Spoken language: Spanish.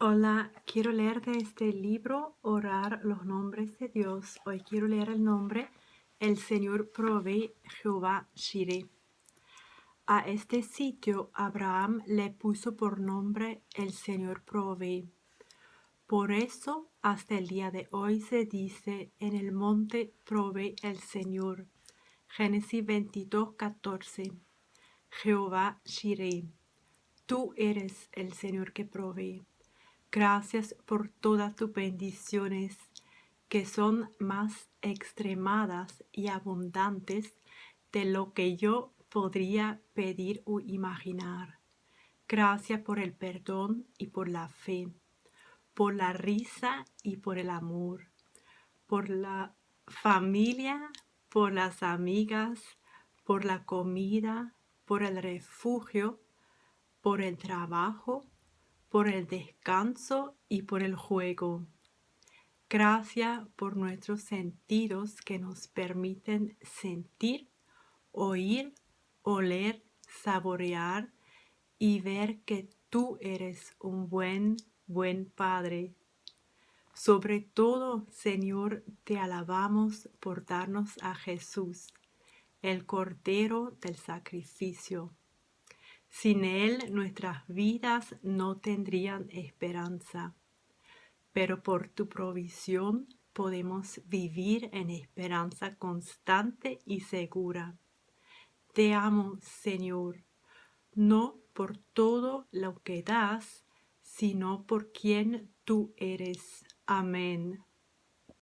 Hola, quiero leer de este libro Orar los nombres de Dios. Hoy quiero leer el nombre El Señor provee, Jehová Shireh. A este sitio Abraham le puso por nombre El Señor provee. Por eso hasta el día de hoy se dice en el monte provee el Señor. Génesis 22:14. Jehová Shireh, tú eres el Señor que provee. Gracias por todas tus bendiciones, que son más extremadas y abundantes de lo que yo podría pedir o imaginar. Gracias por el perdón y por la fe, por la risa y por el amor, por la familia, por las amigas, por la comida, por el refugio, por el trabajo, por el descanso y por el juego. Gracias por nuestros sentidos que nos permiten sentir, oír, oler, saborear y ver que tú eres un buen Padre. Sobre todo, Señor, te alabamos por darnos a Jesús, el Cordero del sacrificio. Sin Él nuestras vidas no tendrían esperanza, pero por tu provisión podemos vivir en esperanza constante y segura. Te amo, Señor, no por todo lo que das, sino por quien tú eres. Amén.